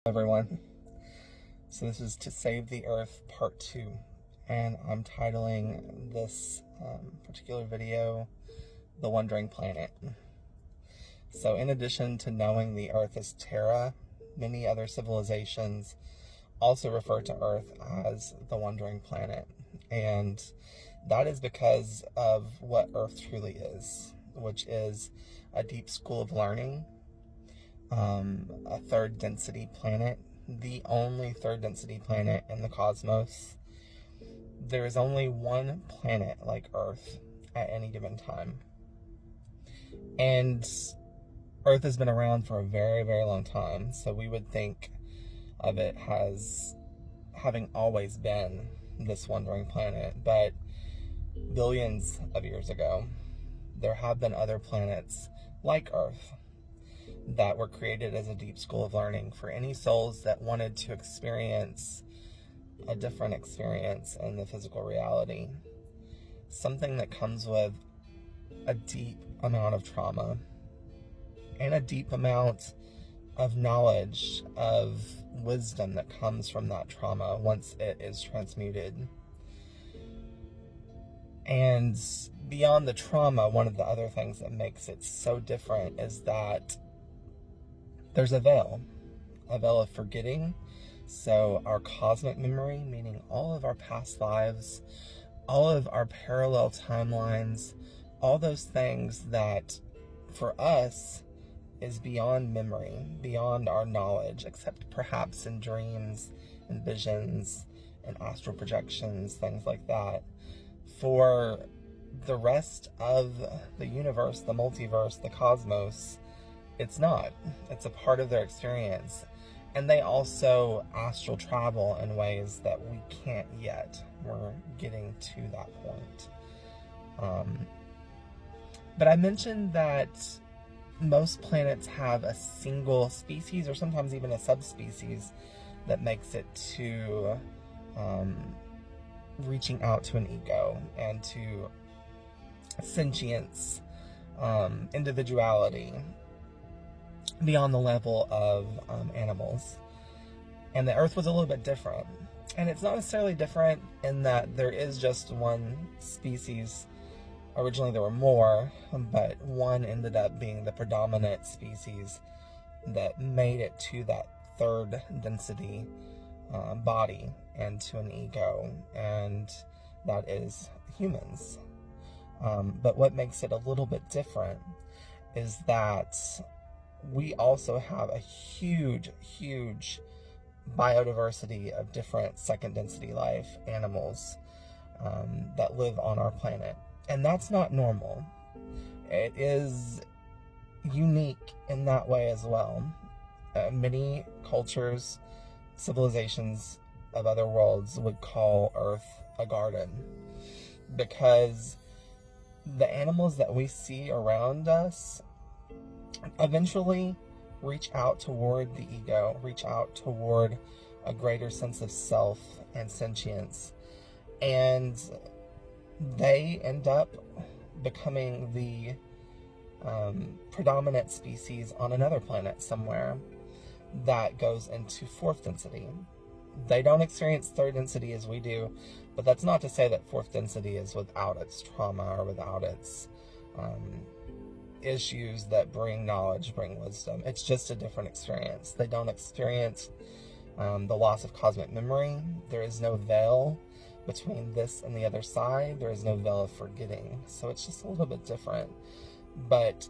Everyone. So this is To Save the Earth Part 2, and I'm titling this particular video, The Wandering Planet. So in addition to knowing the Earth as Terra, many other civilizations also refer to Earth as the Wandering Planet, and that is because of what Earth truly is, which is a deep school of learning, a third density planet, the only third density planet in the cosmos. There is only one planet like Earth at any given time. And Earth has been around for a very, very long time, so we would think of it as having always been this wandering planet. But billions of years ago, there have been other planets like Earth that were created as a deep school of learning for any souls that wanted to experience a different experience in the physical reality. Something that comes with a deep amount of trauma and a deep amount of knowledge, of wisdom that comes from that trauma once it is transmuted. And beyond the trauma, one of the other things that makes it so different is that there's a veil of forgetting. So our cosmic memory, meaning all of our past lives, all of our parallel timelines, all those things that for us is beyond memory, beyond our knowledge, except perhaps in dreams and visions and astral projections, things like that. For the rest of the universe, the multiverse, the cosmos, it's not. It's a part of their experience. And they also astral travel in ways that we can't yet. We're getting to that point. But I mentioned that most planets have a single species or sometimes even a subspecies that makes it to reaching out to an ego and to sentience, individuality, beyond the level of animals. And the Earth was a little bit different. And it's not necessarily different in that there is just one species. Originally there were more, but one ended up being the predominant species that made it to that third density body and to an ego, and that is humans. But what makes it a little bit different is that we also have a huge biodiversity of different second density life animals that live on our planet. And that's not normal. It is unique in that way as well. Many cultures, civilizations of other worlds would call Earth a garden, because the animals that we see around us eventually reach out toward the ego, reach out toward a greater sense of self and sentience, and they end up becoming the predominant species on another planet somewhere that goes into fourth density. They don't experience third density as we do, but that's not to say that fourth density is without its trauma or without its issues that bring knowledge, bring wisdom. It's just a different experience. They don't experience the loss of cosmic memory. There is no veil between this and the other side. There is no veil of forgetting. So it's just a little bit different. But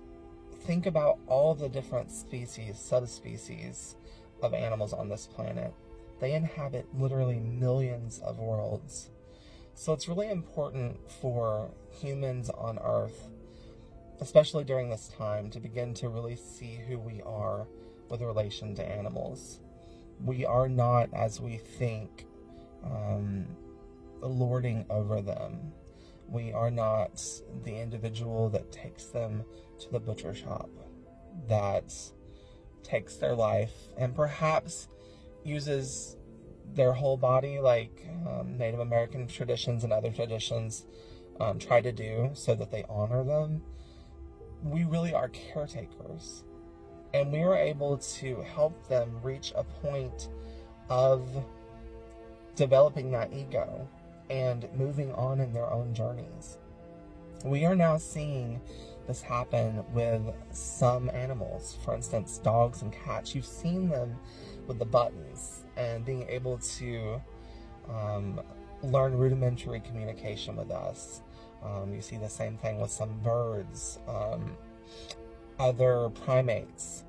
think about all the different species, subspecies of animals on this planet. They inhabit literally millions of worlds. So it's really important for humans on Earth, especially during this time, to begin to really see who we are with relation to animals. We are not, as we think, lording over them. We are not the individual that takes them to the butcher shop, that takes their life and perhaps uses their whole body like Native American traditions and other traditions try to do so that they honor them. We really are caretakers. And we are able to help them reach a point of developing that ego and moving on in their own journeys. We are now seeing this happen with some animals. For instance, dogs and cats. You've seen them with the buttons and being able to learn rudimentary communication with us. You see the same thing with some birds, other primates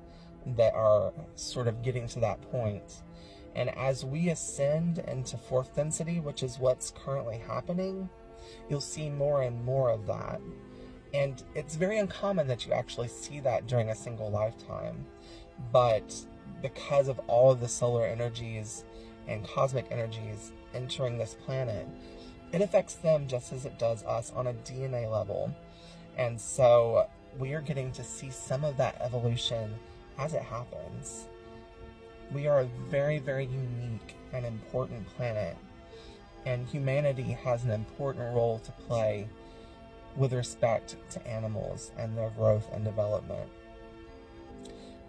that are sort of getting to that point. And as we ascend into fourth density, which is what's currently happening, you'll see more and more of that. And it's very uncommon that you actually see that during a single lifetime. But because of all of the solar energies and cosmic energies entering this planet, it affects them just as it does us on a DNA level. And so we are getting to see some of that evolution as it happens. We are a very, very unique and important planet, and humanity has an important role to play with respect to animals and their growth and development.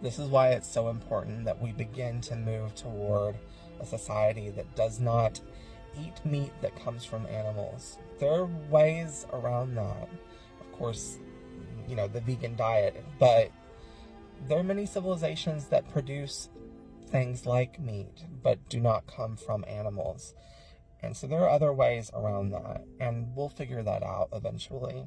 This is why it's so important that we begin to move toward a society that does not eat meat that comes from animals. There are ways around that. Of course, you know, the vegan diet, but there are many civilizations that produce things like meat but do not come from animals. And so there are other ways around that, and we'll figure that out eventually.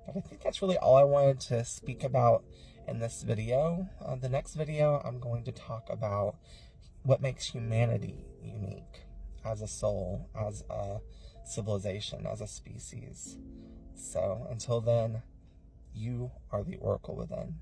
But I think that's really all I wanted to speak about in this video. The next video, I'm going to talk about what makes humanity unique as a soul, as a civilization, as a species. So until then, you are the oracle within.